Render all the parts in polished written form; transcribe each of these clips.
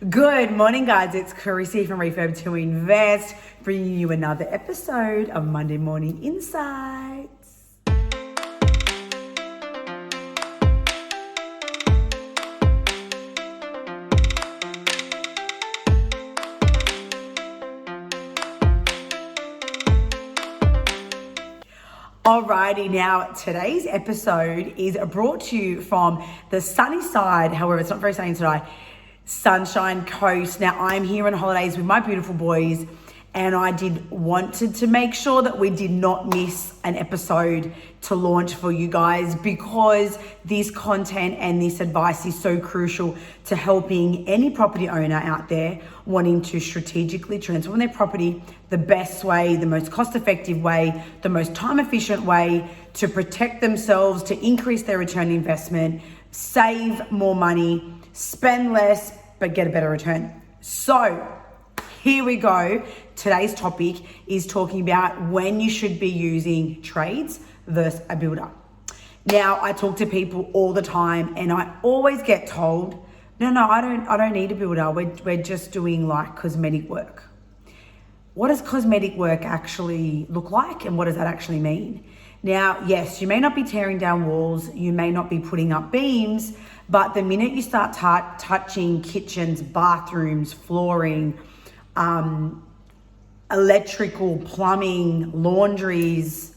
Good morning, guys. It's Carissa from Refurb to Invest, bringing you another episode of Monday Morning Insights. Alrighty, now today's episode is brought to you from the Sunnyside, however, it's not very sunny today, Sunshine Coast. Now I'm here on holidays with my beautiful boys, and I wanted to make sure that we did not miss an episode to launch for you guys, because this content and this advice is so crucial to helping any property owner out there wanting to strategically transform their property the best way, the most cost-effective way, the most time-efficient way to protect themselves, to increase their return on investment, save more money, spend less, but get a better return. So here we go. Today's topic is talking about when you should be using trades versus a builder. Now, I talk to people all the time and I always get told, no, I don't need a builder. We're just doing like cosmetic work. What does cosmetic work actually look like, and what does that actually mean? Now, yes, you may not be tearing down walls, you may not be putting up beams, but the minute you start touching kitchens, bathrooms, flooring, electrical, plumbing, laundries,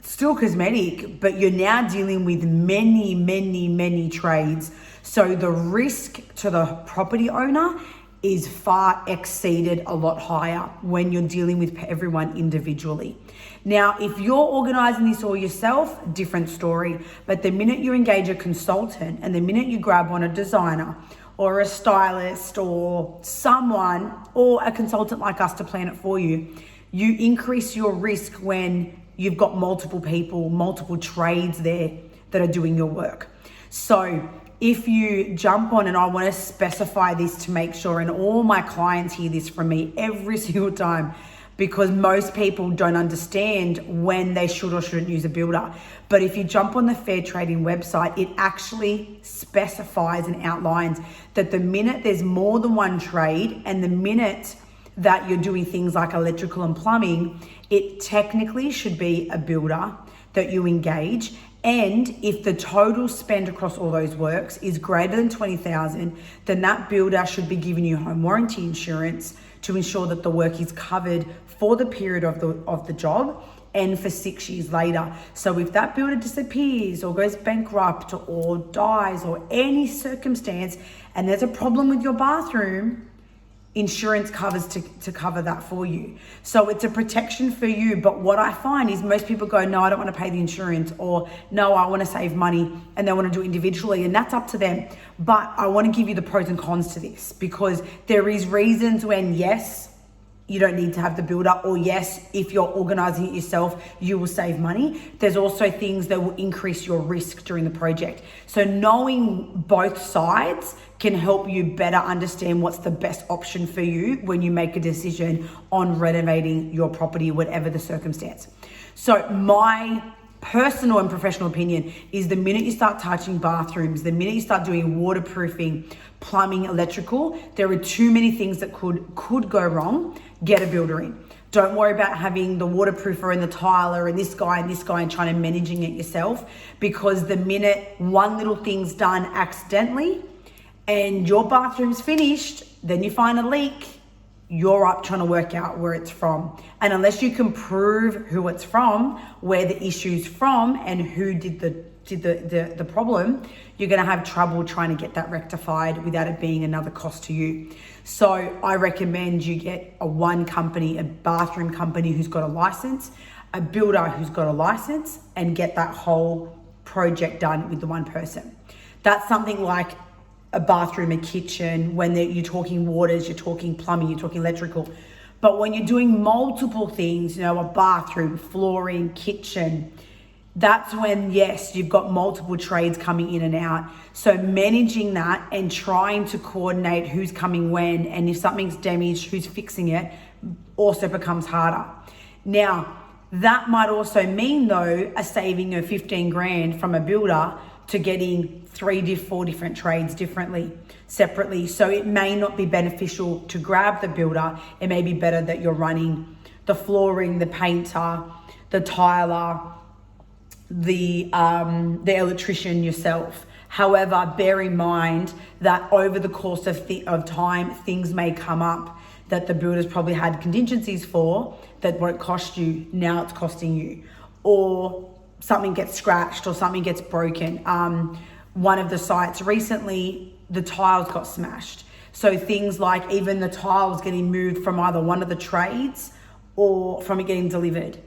still cosmetic, but you're now dealing with many trades. So the risk to the property owner is far exceeded a lot higher when you're dealing with everyone individually. Now, if you're organizing this all yourself, different story. But the minute you engage a consultant and the minute you grab on a designer or a stylist or someone or a consultant like us to plan it for you, you increase your risk when you've got multiple people, multiple trades there that are doing your work. So if you jump on, and I want to specify this to make sure, and all my clients hear this from me every single time, because most people don't understand when they should or shouldn't use a builder. But if you jump on the Fair Trading website, it actually specifies and outlines that the minute there's more than one trade and the minute that you're doing things like electrical and plumbing, it technically should be a builder that you engage. And if the total spend across all those works is greater than $20,000, then that builder should be giving you home warranty insurance to ensure that the work is covered for the period of the job and for 6 years later. So if that builder disappears or goes bankrupt or dies or any circumstance and there's a problem with your bathroom, insurance covers to cover that for you. So it's a protection for you. But what I find is most people go, no, I don't want to pay the insurance, or no, I want to save money, and they want to do it individually, and that's up to them. But I want to give you the pros and cons to this, because there is reasons when, yes, you don't need to have the builder, or yes, if you're organizing it yourself, you will save money. There's also things that will increase your risk during the project. So knowing both sides can help you better understand what's the best option for you when you make a decision on renovating your property, whatever the circumstance. So my personal and professional opinion is the minute you start touching bathrooms, the minute you start doing waterproofing, plumbing, electrical, there are too many things that could go wrong. Get a builder in. Don't worry about having the waterproofer and the tiler and this guy and trying to managing it yourself, because the minute one little thing's done accidentally and your bathroom's finished, then you find a leak, you're up trying to work out where it's from. And unless you can prove who it's from, where the issue's from, and who did the problem, you're gonna have trouble trying to get that rectified without it being another cost to you. So I recommend you get a bathroom company who's got a license, a builder who's got a license, and get that whole project done with the one person. That's something like a bathroom, a kitchen. When you're talking waters, you're talking plumbing, you're talking electrical. But when you're doing multiple things, a bathroom, flooring, kitchen, that's when, yes, you've got multiple trades coming in and out. So managing that and trying to coordinate who's coming when, and if something's damaged, who's fixing it, also becomes harder. Now, that might also mean, though, a saving of 15 grand from a builder to getting 4 different trades separately. So it may not be beneficial to grab the builder. It may be better that you're running the flooring, the painter, the tiler, the electrician yourself. However, bear in mind that over the course of time, things may come up that the builders probably had contingencies for that won't cost you. Now it's costing you. Or something gets scratched or something gets broken. One of the sites recently, the tiles got smashed. So things like even the tiles getting moved from either one of the trades or from it getting delivered.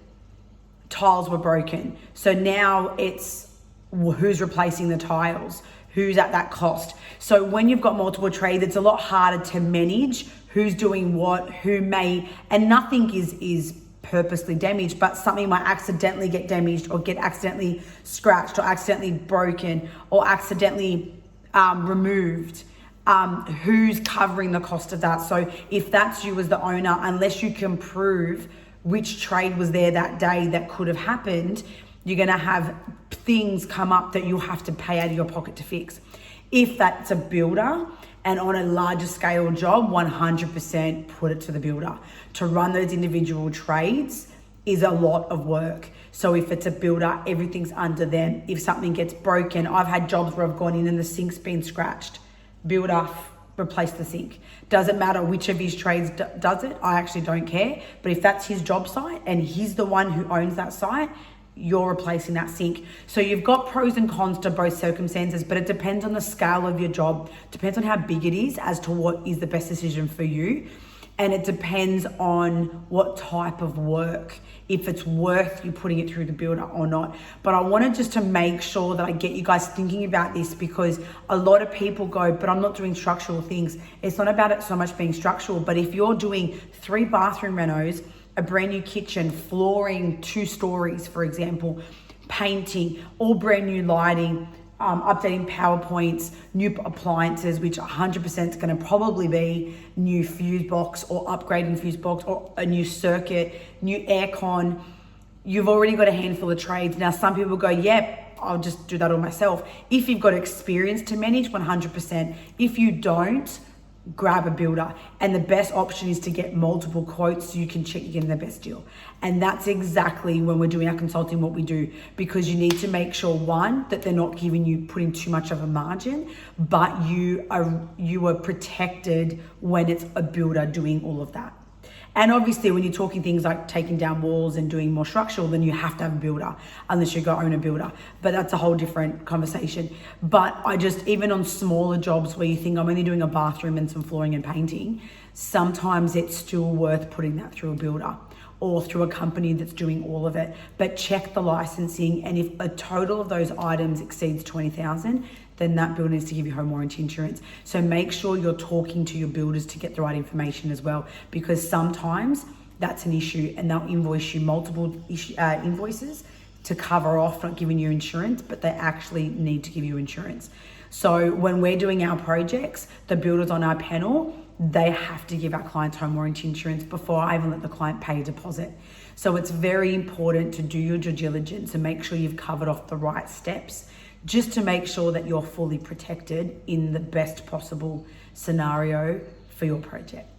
Tiles were broken. So now it's who's replacing the tiles, who's at that cost. So when you've got multiple trades, it's a lot harder to manage who's doing what, and nothing is purposely damaged, but something might accidentally get damaged or get accidentally scratched or accidentally broken or accidentally removed. Who's covering the cost of that? So if that's you as the owner, unless you can prove which trade was there that day that could have happened, you're going to have things come up that you'll have to pay out of your pocket to fix. If that's a builder and on a larger scale job, 100% put it to the builder. To run those individual trades is a lot of work. So if it's a builder, everything's under them. If something gets broken, I've had jobs where I've gone in and the sink's been scratched. Builder, replace the sink. Doesn't matter which of his trades does it. I actually don't care. But if that's his job site and he's the one who owns that site, you're replacing that sink. So you've got pros and cons to both circumstances, but it depends on the scale of your job, depends on how big it is as to what is the best decision for you. And it depends on what type of work, if it's worth you putting it through the builder or not. But I wanted just to make sure that I get you guys thinking about this, because a lot of people go, but I'm not doing structural things. It's not about it so much being structural, but if you're doing 3 bathroom renos, a brand new kitchen, flooring 2 stories, for example, painting, all brand new lighting, updating PowerPoints, new appliances, which 100% is going to probably be new fuse box or upgrading fuse box or a new circuit, new aircon. You've already got a handful of trades. Now, some people go, yep, I'll just do that all myself. If you've got experience to manage, 100%. If you don't, grab a builder. And the best option is to get multiple quotes so you can check you're getting the best deal. And that's exactly when we're doing our consulting what we do, because you need to make sure, one, that they're not putting too much of a margin, but you are protected when it's a builder doing all of that. And obviously when you're talking things like taking down walls and doing more structural, then you have to have a builder, unless you go own a builder. But that's a whole different conversation. But even on smaller jobs where you think I'm only doing a bathroom and some flooring and painting, sometimes it's still worth putting that through a builder or through a company that's doing all of it. But check the licensing, and if a total of those items exceeds 20,000, then that builder needs to give you home warranty insurance. So make sure you're talking to your builders to get the right information as well, because sometimes that's an issue and they'll invoice you multiple invoices to cover off not giving you insurance, but they actually need to give you insurance. So when we're doing our projects, the builders on our panel, they have to give our clients home warranty insurance before I even let the client pay a deposit. So it's very important to do your due diligence and make sure you've covered off the right steps, just to make sure that you're fully protected in the best possible scenario for your project.